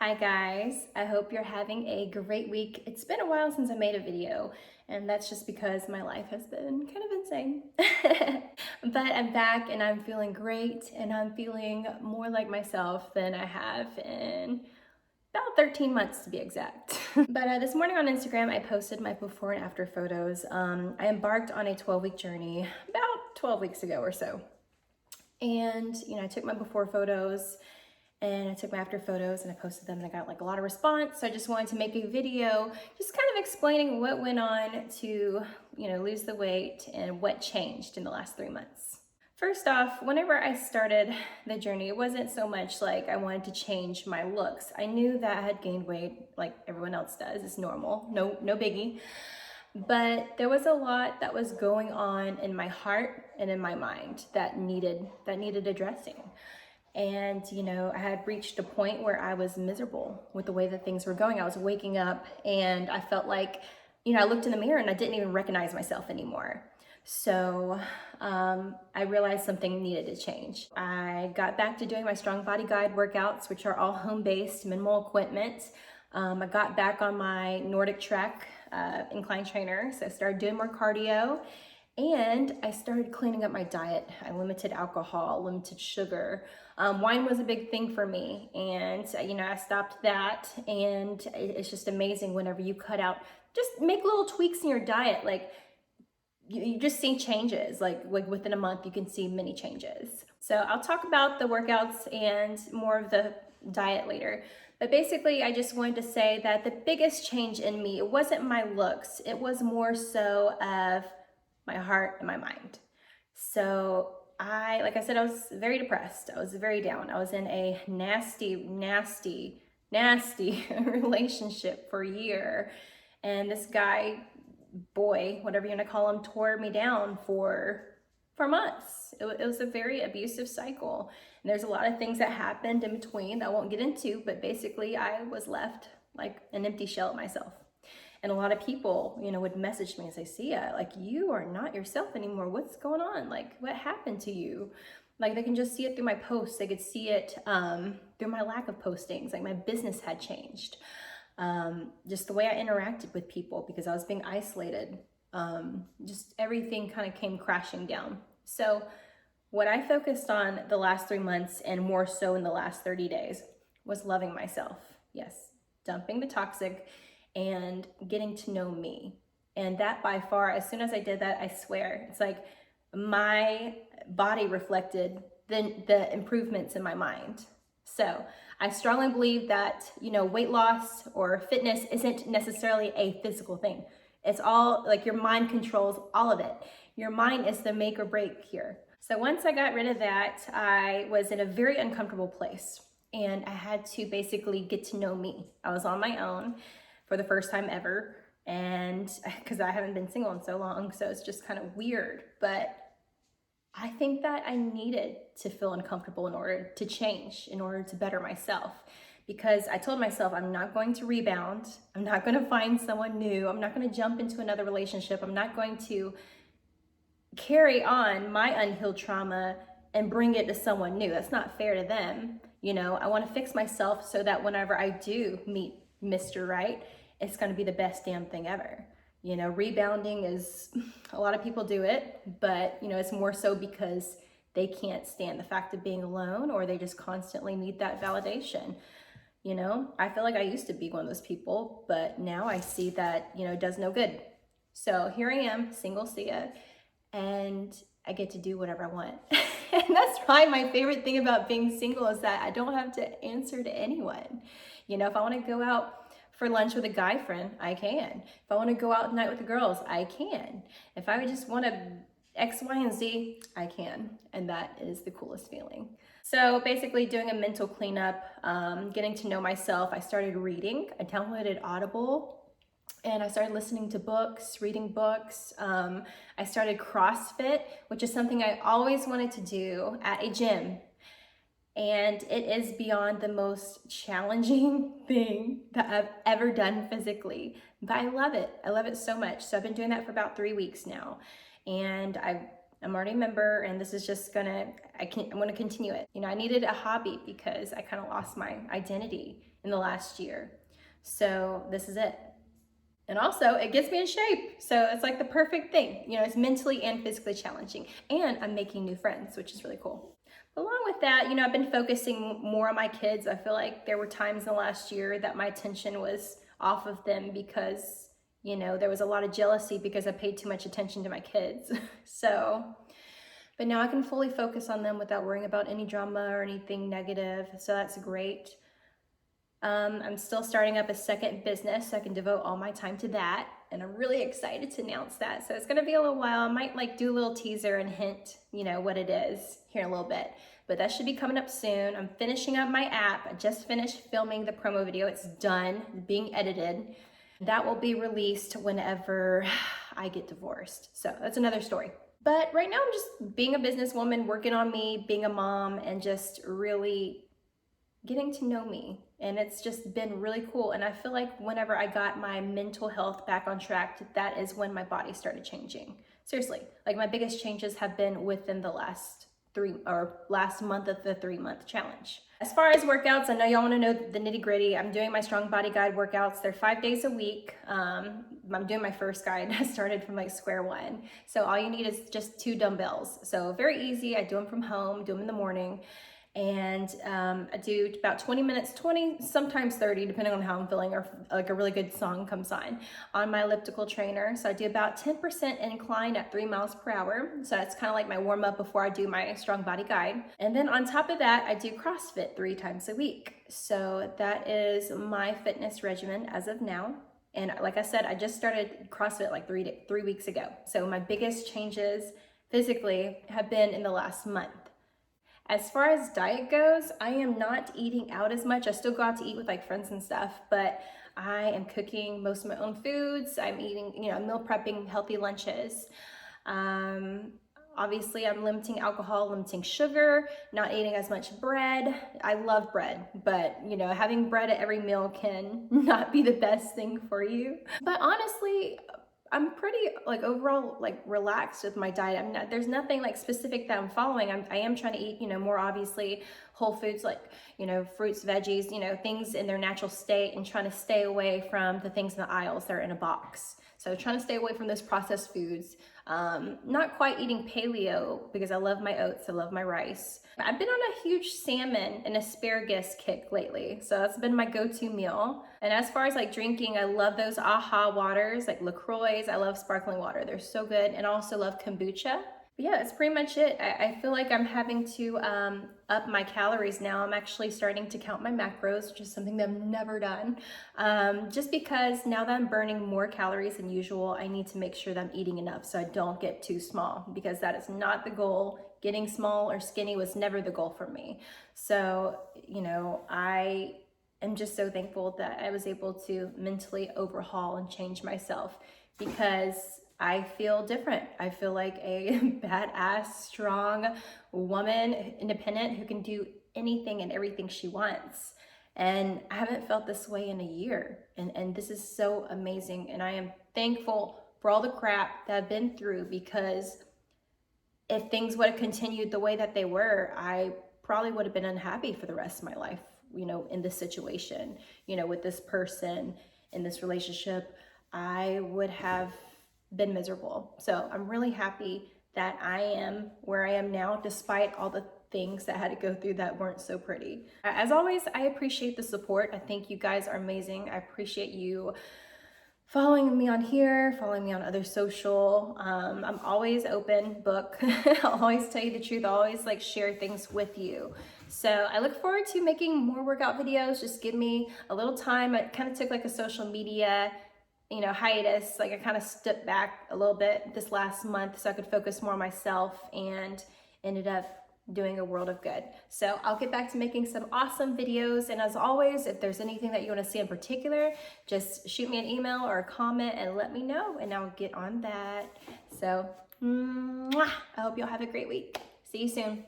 Hi guys, I hope you're having a great week. It's been a while since I made a video, and that's just because my life has been kind of insane. But I'm back and I'm feeling great, and I'm feeling more like myself than I have in about 13 months to be exact. But this morning on Instagram, I posted my before and after photos. I embarked on a 12-week journey about 12 weeks ago or so. And, I took my before photos and I took my after photos and I posted them and I got like a lot of response. So I just wanted to make a video just kind of explaining what went on to, lose the weight and what changed in the last 3 months. First off, whenever I started the journey, it wasn't so much like I wanted to change my looks. I knew that I had gained weight like everyone else does. It's normal, no biggie. But there was a lot that was going on in my heart and in my mind that needed addressing. And, I had reached a point where I was miserable with the way that things were going. I was waking up and I felt like, I looked in the mirror and I didn't even recognize myself anymore. So I realized something needed to change. I got back to doing my Strong Body Guide workouts, which are all home-based, minimal equipment. I got back on my Nordic Trek incline trainer, so I started doing more cardio. And I started cleaning up my diet. I limited alcohol, limited sugar. Wine was a big thing for me. And, I stopped that. And it's just amazing whenever you cut out, just make little tweaks in your diet. Like, you just see changes. Like within a month, you can see many changes. So I'll talk about the workouts and more of the diet later. But basically, I just wanted to say that the biggest change in me, it wasn't my looks. It was more so of my heart and my mind. So like I said, I was very depressed. I was very down. I was in a nasty relationship for a year. And this guy, boy, whatever you want to call him, tore me down for months. It was a very abusive cycle. And there's a lot of things that happened in between that I won't get into, but basically I was left like an empty shell of myself. And a lot of people, would message me and say, Sia, like, you are not yourself anymore. What's going on? Like, what happened to you? Like, they can just see it through my posts. They could see it through my lack of postings. Like, my business had changed. Just the way I interacted with people because I was being isolated. Just everything kind of came crashing down. So what I focused on the last 3 months and more so in the last 30 days was loving myself. Yes, dumping the toxic and getting to know me. And that by far, as soon as I did that, I swear, it's like my body reflected the improvements in my mind. So I strongly believe that, weight loss or fitness isn't necessarily a physical thing. It's all like your mind controls all of it. Your mind is the make or break here. So once I got rid of that, I was in a very uncomfortable place and I had to basically get to know me. I was on my own for the first time ever, and because I haven't been single in so long, so it's just kind of weird. But I think that I needed to feel uncomfortable in order to change, in order to better myself. Because I told myself I'm not going to rebound. I'm not going to find someone new. I'm not going to jump into another relationship. I'm not going to carry on my unhealed trauma and bring it to someone new. That's not fair to them. I want to fix myself so that whenever I do meet Mr. Right, it's going to be the best damn thing ever. Rebounding is, a lot of people do it, but, it's more so because they can't stand the fact of being alone or they just constantly need that validation. I feel like I used to be one of those people, but now I see that, it does no good. So here I am, single Sia, and I get to do whatever I want. And that's probably my favorite thing about being single is that I don't have to answer to anyone. If I want to go out for lunch with a guy friend, I can. If I want to go out tonight with the girls, I can. If I would just want to X, Y, and Z, I can. And that is the coolest feeling. So basically doing a mental cleanup, getting to know myself. I started reading. I downloaded Audible and I started listening to books, reading books. I started CrossFit, which is something I always wanted to do at a gym. And it is beyond the most challenging thing that I've ever done physically, but I love it. I love it so much. So I've been doing that for about 3 weeks now. And I'm already a member, and this is just I'm gonna continue it. You know, I needed a hobby because I kind of lost my identity in the last year. So this is it. And also, it gets me in shape. So it's like the perfect thing. You know, it's mentally and physically challenging. And I'm making new friends, which is really cool. But along with that, you know, I've been focusing more on my kids. I feel like there were times in the last year that my attention was off of them because, you know, there was a lot of jealousy because I paid too much attention to my kids. So, but now I can fully focus on them without worrying about any drama or anything negative. So that's great. I'm still starting up a second business, so I can devote all my time to that. And I'm really excited to announce that. So it's gonna be a little while. I might like do a little teaser and hint, you know, what it is here in a little bit. But that should be coming up soon. I'm finishing up my app. I just finished filming the promo video. It's done, being edited. That will be released whenever I get divorced. So that's another story. But right now I'm just being a businesswoman, working on me, being a mom, and just really getting to know me. And it's just been really cool. And I feel like whenever I got my mental health back on track, that is when my body started changing. Seriously, like my biggest changes have been within the last month of the 3-month challenge. As far as workouts, I know y'all want to know the nitty gritty. I'm doing my Strong Body Guide workouts. They're 5 days a week. I'm doing my first guide. I started from like square one. So all you need is just 2 dumbbells. So very easy. I do them from home, do them in the morning. And I do about 20 minutes, 20, sometimes 30, depending on how I'm feeling, or like a really good song comes on my elliptical trainer. So I do about 10% incline at 3 miles per hour. So that's kind of like my warm up before I do my Strong Body Guide. And then on top of that, I do CrossFit 3 times a week. So that is my fitness regimen as of now. And like I said, I just started CrossFit like 3 weeks ago. So my biggest changes physically have been in the last month. As far as diet goes, I am not eating out as much. I still go out to eat with like friends and stuff, but I am cooking most of my own foods. I'm eating, you know, meal prepping healthy lunches. Obviously, I'm limiting alcohol, limiting sugar, not eating as much bread. I love bread, but you know, having bread at every meal can not be the best thing for you. But honestly, I'm pretty like overall like relaxed with my diet. There's nothing like specific that I'm following. I am trying to eat, you know, more obviously whole foods, like, you know, fruits, veggies, you know, things in their natural state, and trying to stay away from the things in the aisles that are in a box. So trying to stay away from those processed foods. Not quite eating paleo because I love my oats, I love my rice. I've been on a huge salmon and asparagus kick lately, so that's been my go-to meal. And as far as like drinking, I love those AHA waters, like LaCroix. I love sparkling water, they're so good. And I also love kombucha. But yeah, that's pretty much it. I feel like I'm having to up my calories now. I'm actually starting to count my macros, which is something that I've never done. Just because now that I'm burning more calories than usual, I need to make sure that I'm eating enough so I don't get too small, because that is not the goal. Getting small or skinny was never the goal for me. So, you know, I am just so thankful that I was able to mentally overhaul and change myself, because I feel different. I feel like a badass, strong woman, independent, who can do anything and everything she wants. And I haven't felt this way in a year. And this is so amazing. And I am thankful for all the crap that I've been through, because if things would have continued the way that they were, I probably would have been unhappy for the rest of my life, you know, in this situation, you know, with this person, in this relationship. I would have been miserable. So I'm really happy that I am where I am now, despite all the things that I had to go through that weren't so pretty. As always, I appreciate the support. I think you guys are amazing. I appreciate you following me on here, following me on other social. I'm always open book. I'll always tell you the truth. I'll always like share things with you. So I look forward to making more workout videos. Just give me a little time. I kind of took like a social media, you know, hiatus. Like I kind of stepped back a little bit this last month so I could focus more on myself, and ended up doing a world of good. So I'll get back to making some awesome videos. And as always, if there's anything that you want to see in particular, just shoot me an email or a comment and let me know, and I'll get on that. So, I hope y'all have a great week. See you soon.